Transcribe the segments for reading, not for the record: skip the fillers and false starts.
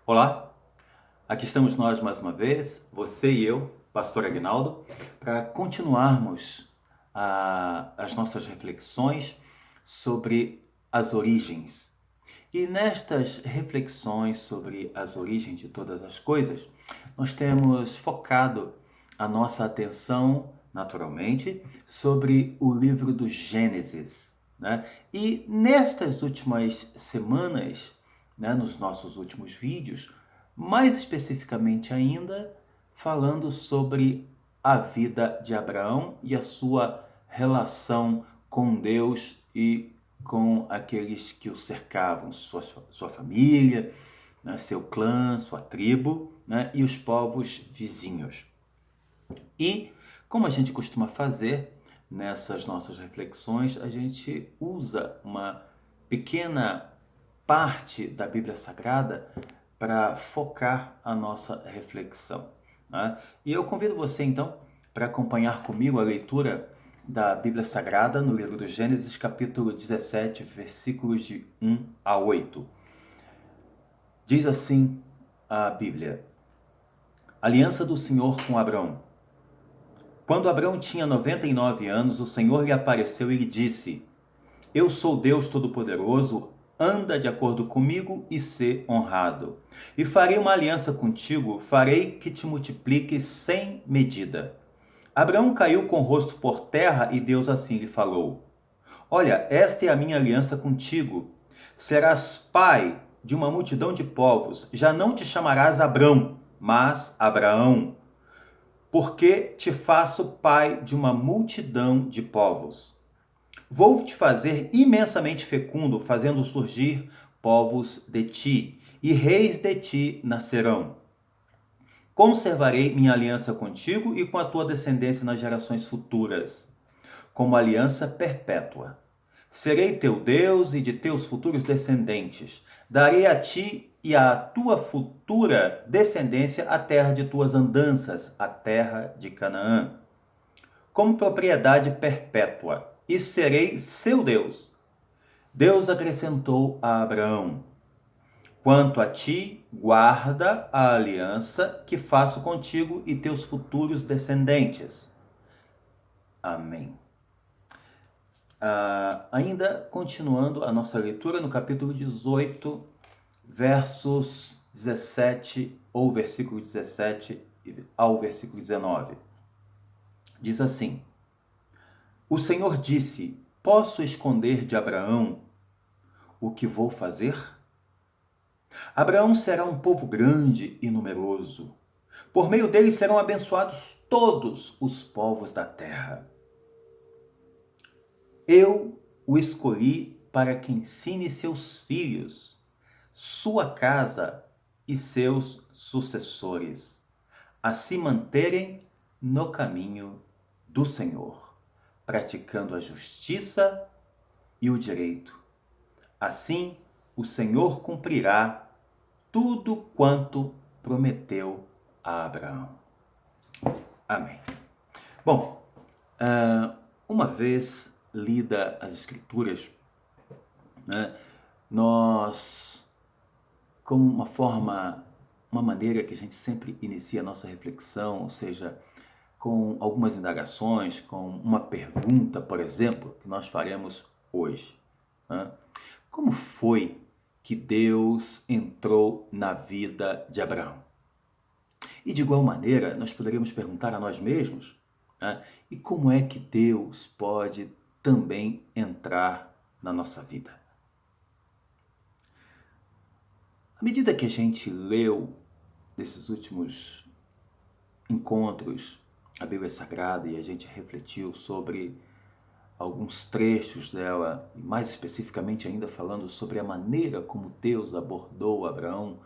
Olá, aqui estamos nós mais uma vez, você e eu, Pastor Aguinaldo, para continuarmos as nossas reflexões sobre as origens. E nestas reflexões sobre as origens de todas as coisas, nós temos focado a nossa atenção, naturalmente, sobre o livro do Gênesis, né? E nestas últimas semanas, né, nos nossos últimos vídeos, mais especificamente ainda, falando sobre a vida de Abraão e a sua relação com Deus e com aqueles que o cercavam, sua família, né, seu clã, sua tribo, né, e os povos vizinhos. E, como a gente costuma fazer nessas nossas reflexões, a gente usa uma pequena parte da Bíblia Sagrada para focar a nossa reflexão, né? E eu convido você então para acompanhar comigo a leitura da Bíblia Sagrada no livro do Gênesis, capítulo 17, versículos de 1 a 8. Diz assim a Bíblia: Aliança do Senhor com Abrão. Quando Abrão tinha 99 anos, o Senhor lhe apareceu e lhe disse: Eu sou Deus Todo-Poderoso, anda de acordo comigo e sê honrado. E farei uma aliança contigo, farei que te multipliques sem medida. Abraão caiu com o rosto por terra e Deus assim lhe falou: Olha, esta é a minha aliança contigo. Serás pai de uma multidão de povos. Já não te chamarás Abrão, mas Abraão, porque te faço pai de uma multidão de povos. Vou te fazer imensamente fecundo, fazendo surgir povos de ti, e reis de ti nascerão. Conservarei minha aliança contigo e com a tua descendência nas gerações futuras, como aliança perpétua. Serei teu Deus e de teus futuros descendentes. Darei a ti e à tua futura descendência a terra de tuas andanças, a terra de Canaã, como propriedade perpétua, e serei seu Deus. Deus acrescentou a Abraão: Quanto a ti, guarda a aliança que faço contigo e teus futuros descendentes. Amém. Ainda continuando a nossa leitura no capítulo 18, versos 17, ou versículo 17 ao versículo 19. Diz assim: O Senhor disse: Posso esconder de Abraão o que vou fazer? Abraão será um povo grande e numeroso. Por meio dele serão abençoados todos os povos da terra. Eu o escolhi para que ensine seus filhos, sua casa e seus sucessores a se manterem no caminho do Senhor, praticando a justiça e o direito. Assim, o Senhor cumprirá tudo quanto prometeu a Abraão. Amém. Bom, uma vez lida as Escrituras, né, nós, como uma maneira que a gente sempre inicia a nossa reflexão, ou seja, com algumas indagações, com uma pergunta, por exemplo, que nós faremos hoje, né? Como foi que Deus entrou na vida de Abraão? E de igual maneira, nós poderíamos perguntar a nós mesmos, né, e como é que Deus pode também entrar na nossa vida? À medida que a gente leu nesses últimos encontros a Bíblia Sagrada e a gente refletiu sobre alguns trechos dela, e mais especificamente ainda falando sobre a maneira como Deus abordou Abraão,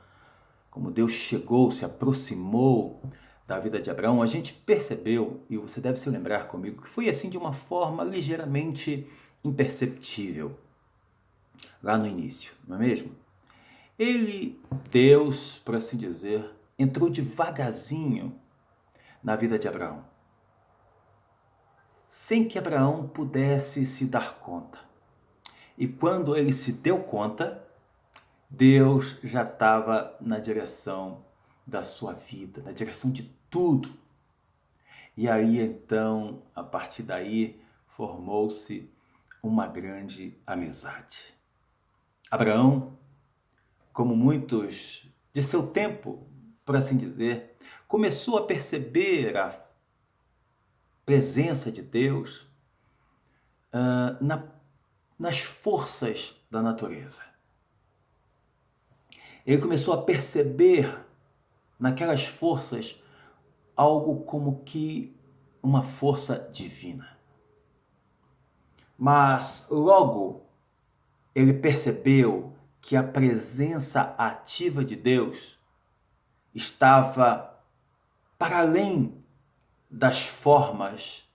como Deus chegou, se aproximou da vida de Abraão, a gente percebeu, e você deve se lembrar comigo, que foi assim de uma forma ligeiramente imperceptível lá no início, não é mesmo? Deus, por assim dizer, entrou devagarzinho na vida de Abraão, sem que Abraão pudesse se dar conta. E quando ele se deu conta, Deus já estava na direção da sua vida, na direção de tudo. E aí então, a partir daí, formou-se uma grande amizade. Abraão, como muitos de seu tempo, por assim dizer, começou a perceber a presença de Deus nas forças da natureza. Ele começou a perceber naquelas forças algo como que uma força divina. Mas logo ele percebeu que a presença ativa de Deus estava para além das formas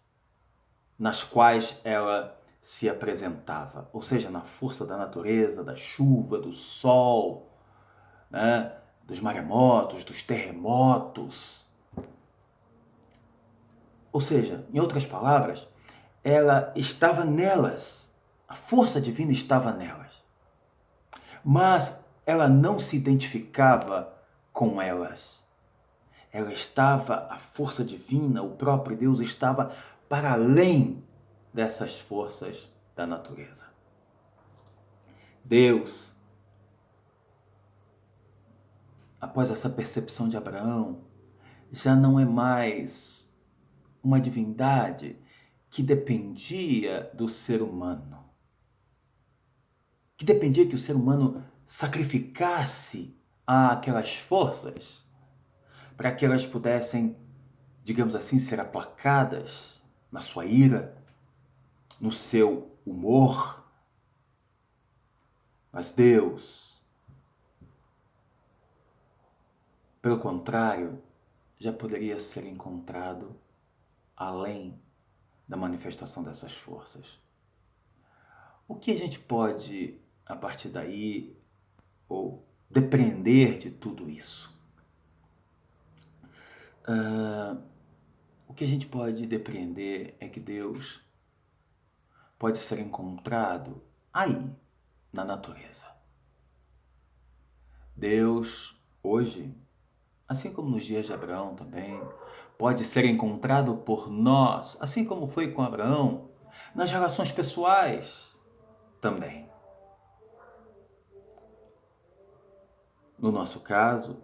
nas quais ela se apresentava, ou seja, na força da natureza, da chuva, do sol, né, dos maremotos, dos terremotos. Ou seja, em outras palavras, ela estava nelas, a força divina estava nelas, mas ela não se identificava com elas. Ela estava, a força divina, o próprio Deus estava para além dessas forças da natureza. Deus, após essa percepção de Abraão, já não é mais uma divindade que dependia do ser humano, que dependia que o ser humano sacrificasse aquelas forças para que elas pudessem, digamos assim, ser aplacadas na sua ira, no seu humor. Mas Deus, pelo contrário, já poderia ser encontrado além da manifestação dessas forças. O que a gente pode, a partir daí, ou depreender de tudo isso? O que a gente pode depreender é que Deus pode ser encontrado aí, na natureza. Deus, hoje, assim como nos dias de Abraão também, pode ser encontrado por nós, assim como foi com Abraão, nas relações pessoais também. No nosso caso,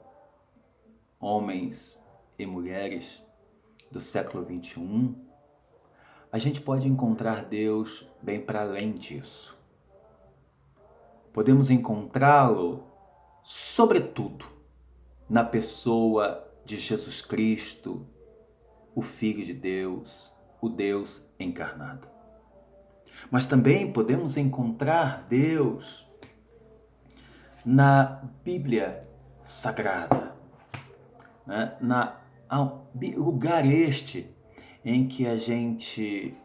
homens e mulheres do século XXI, a gente pode encontrar Deus bem para além disso. Podemos encontrá-lo, sobretudo, na pessoa de Jesus Cristo, o Filho de Deus, o Deus encarnado. Mas também podemos encontrar Deus na Bíblia Sagrada, né? Lugar este em que a gente,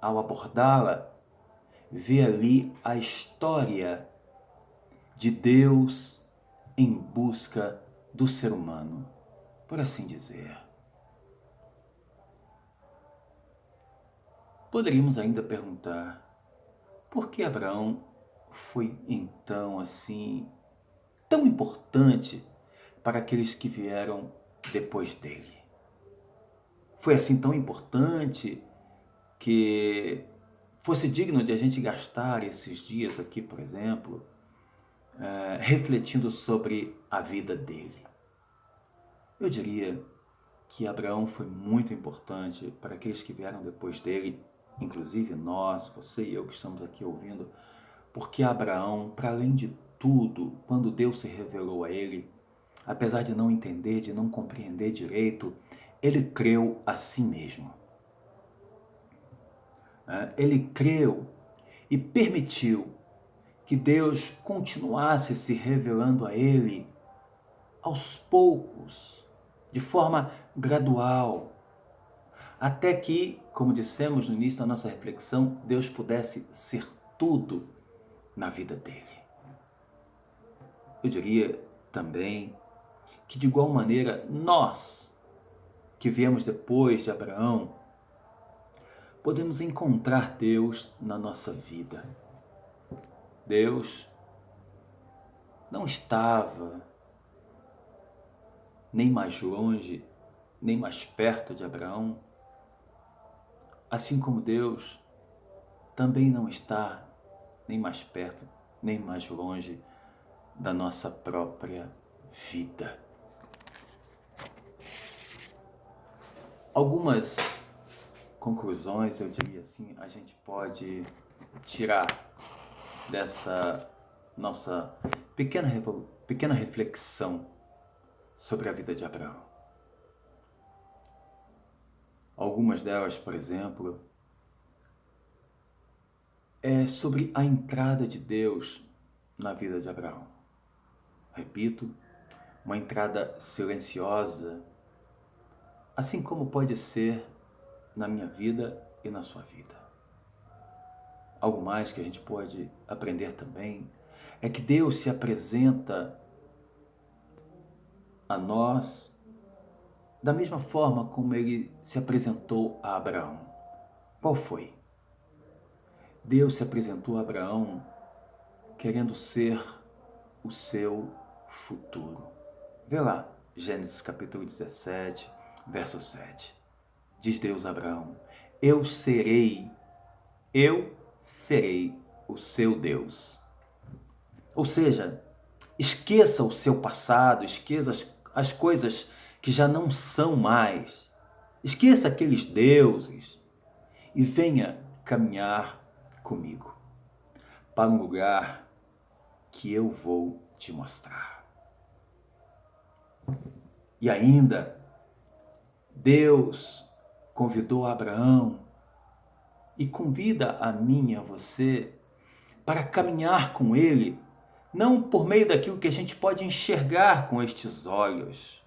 ao abordá-la, vê ali a história de Deus em busca do ser humano, por assim dizer. Poderíamos ainda perguntar, por que Abraão foi então assim tão importante para aqueles que vieram depois dele? Foi assim tão importante que fosse digno de a gente gastar esses dias aqui, por exemplo, refletindo sobre a vida dele? Eu diria que Abraão foi muito importante para aqueles que vieram depois dele, inclusive nós, você e eu que estamos aqui ouvindo, porque Abraão, para além de tudo, quando Deus se revelou a ele, apesar de não entender, de não compreender direito, ele creu a si mesmo. Ele creu e permitiu que Deus continuasse se revelando a ele aos poucos, de forma gradual, até que, como dissemos no início da nossa reflexão, Deus pudesse ser tudo na vida dele. Eu diria também que, de igual maneira, nós, que viemos depois de Abraão, podemos encontrar Deus na nossa vida. Deus não estava nem mais longe, nem mais perto de Abraão, assim como Deus também não está nem mais perto, nem mais longe da nossa própria vida. Algumas conclusões, eu diria assim, a gente pode tirar dessa nossa pequena reflexão sobre a vida de Abraão. Algumas delas, por exemplo, é sobre a entrada de Deus na vida de Abraão. Repito, uma entrada silenciosa, assim como pode ser na minha vida e na sua vida. Algo mais que a gente pode aprender também é que Deus se apresenta a nós da mesma forma como Ele se apresentou a Abraão. Qual foi? Deus se apresentou a Abraão querendo ser o seu futuro. Vê lá, Gênesis capítulo 17, verso 7. Diz Deus a Abraão: eu serei o seu Deus. Ou seja, esqueça o seu passado, esqueça as coisas que já não são mais. Esqueça aqueles deuses e venha caminhar comigo para um lugar que eu vou te mostrar. E ainda, Deus convidou Abraão e convida a mim e a você para caminhar com Ele, não por meio daquilo que a gente pode enxergar com estes olhos,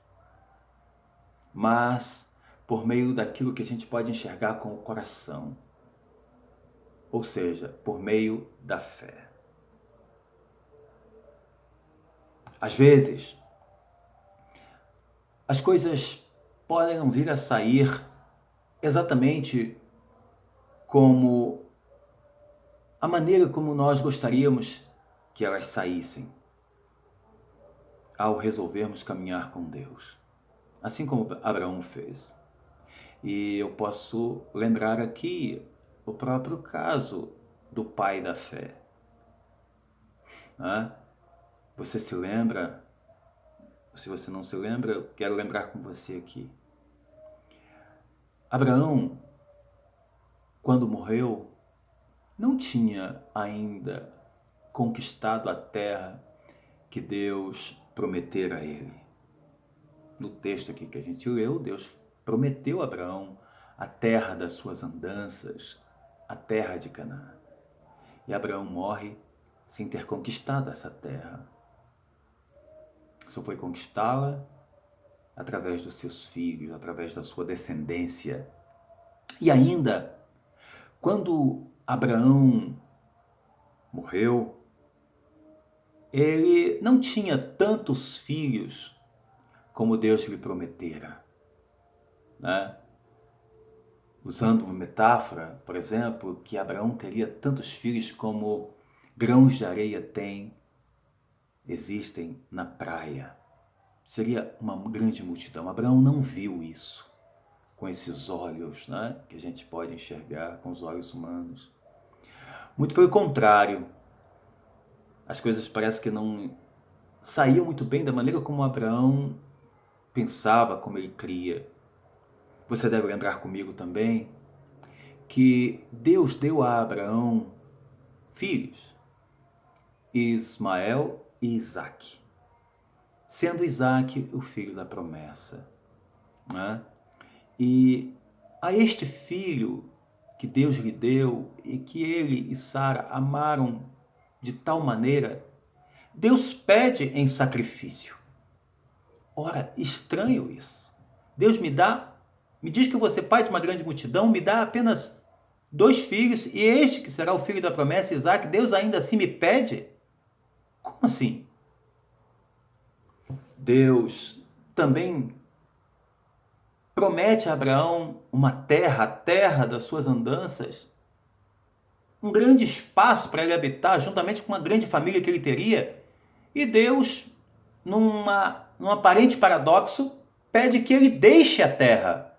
mas por meio daquilo que a gente pode enxergar com o coração, ou seja, por meio da fé. Às vezes, as coisas podem não vir a sair exatamente como a maneira como nós gostaríamos que elas saíssem ao resolvermos caminhar com Deus, assim como Abraão fez. E eu posso lembrar aqui o próprio caso do pai da fé. Você se lembra? Se você não se lembra, eu quero lembrar com você aqui. Abraão, quando morreu, não tinha ainda conquistado a terra que Deus prometera a ele. No texto aqui que a gente leu, Deus prometeu a Abraão a terra das suas andanças, a terra de Canaã. E Abraão morre sem ter conquistado essa terra. Só foi conquistá-la através dos seus filhos, através da sua descendência. E ainda, quando Abraão morreu, ele não tinha tantos filhos como Deus lhe prometera. Usando uma metáfora, por exemplo, que Abraão teria tantos filhos como grãos de areia existem na praia. Seria uma grande multidão. Abraão não viu isso com esses olhos, que a gente pode enxergar com os olhos humanos. Muito pelo contrário, as coisas parecem que não saíam muito bem da maneira como Abraão pensava, como ele cria. Você deve lembrar comigo também que Deus deu a Abraão filhos, Ismael e Isaque, sendo Isaque o filho da promessa. E a este filho que Deus lhe deu e que ele e Sara amaram de tal maneira, Deus pede em sacrifício. Ora, estranho isso. Deus me diz que eu vou ser pai de uma grande multidão, me dá apenas 2 filhos, e este que será o filho da promessa, Isaque, Deus ainda assim me pede? Como assim? Deus também promete a Abraão uma terra, a terra das suas andanças, um grande espaço para ele habitar, juntamente com uma grande família que ele teria, E Deus, num aparente paradoxo, pede que ele deixe a terra.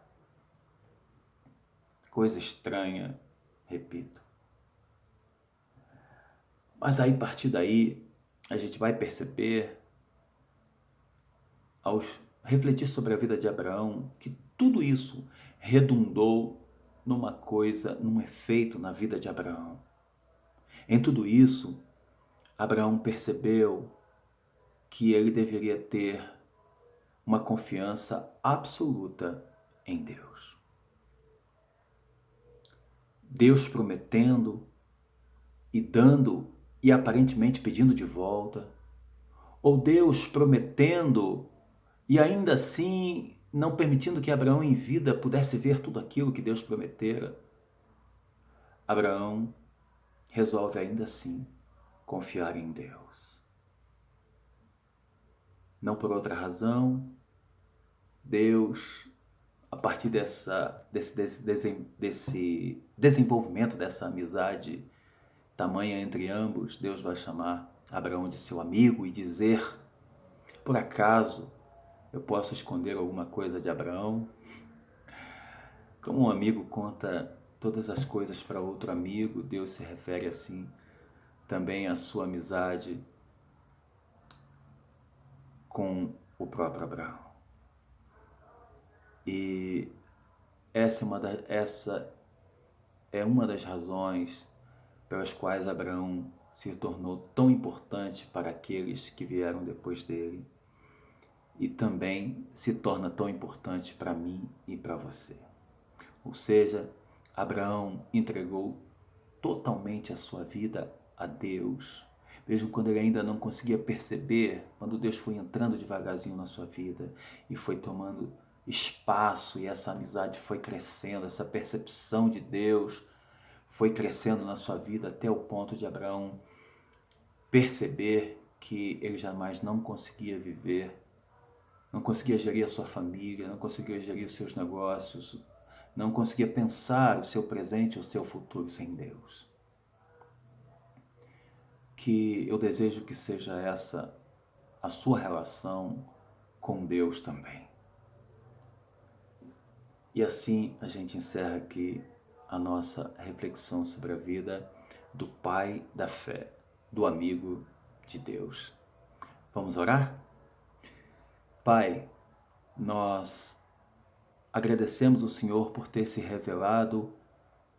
Coisa estranha, repito. Mas aí, a partir daí, a gente vai perceber, ao refletir sobre a vida de Abraão, que tudo isso redundou numa coisa, num efeito na vida de Abraão. Em tudo isso, Abraão percebeu que ele deveria ter uma confiança absoluta em Deus. Deus prometendo e dando e aparentemente pedindo de volta, ou Deus prometendo e ainda assim não permitindo que Abraão em vida pudesse ver tudo aquilo que Deus prometera. Abraão resolve ainda assim confiar em Deus. Não por outra razão, Deus, a partir desse desenvolvimento dessa amizade tamanha entre ambos, Deus vai chamar Abraão de seu amigo e dizer: por acaso eu posso esconder alguma coisa de Abraão? Como um amigo conta todas as coisas para outro amigo, Deus se refere assim também à sua amizade com o próprio Abraão. E essa é uma das razões pelas quais Abraão se tornou tão importante para aqueles que vieram depois dele e também se torna tão importante para mim e para você. Ou seja, Abraão entregou totalmente a sua vida a Deus, mesmo quando ele ainda não conseguia perceber, quando Deus foi entrando devagarzinho na sua vida e foi tomando espaço, e essa amizade foi crescendo, essa percepção de Deus foi crescendo na sua vida até o ponto de Abraão perceber que ele jamais não conseguia viver, não conseguia gerir a sua família, não conseguia gerir os seus negócios, não conseguia pensar o seu presente ou o seu futuro sem Deus. Que eu desejo que seja essa a sua relação com Deus também. E assim a gente encerra aqui a nossa reflexão sobre a vida do pai da fé, do amigo de Deus. Vamos orar? Pai, nós agradecemos o Senhor por ter se revelado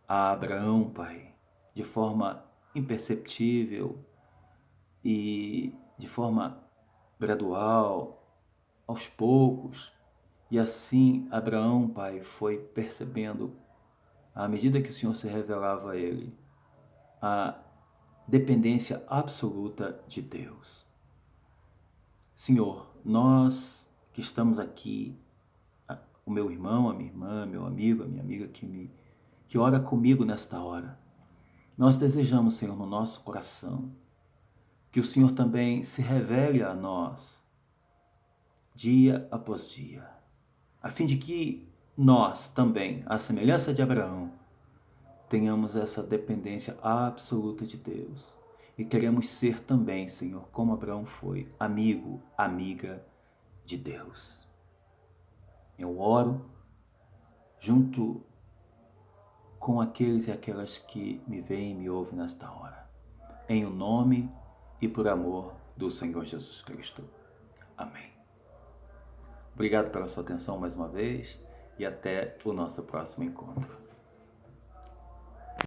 a Abraão, Pai, de forma imperceptível e de forma gradual, aos poucos. E assim Abraão, Pai, foi percebendo, à medida que o Senhor se revelava a ele, a dependência absoluta de Deus. Senhor, nós que estamos aqui, o meu irmão, a minha irmã, meu amigo, a minha amiga que ora comigo nesta hora, nós desejamos, Senhor, no nosso coração, que o Senhor também se revele a nós, dia após dia, a fim de que nós também, à semelhança de Abraão, tenhamos essa dependência absoluta de Deus. E queremos ser também, Senhor, como Abraão foi, amigo, amiga de Deus. Eu oro junto com aqueles e aquelas que me veem e me ouvem nesta hora. Em o nome e por amor do Senhor Jesus Cristo. Amém. Obrigado pela sua atenção mais uma vez e até o nosso próximo encontro.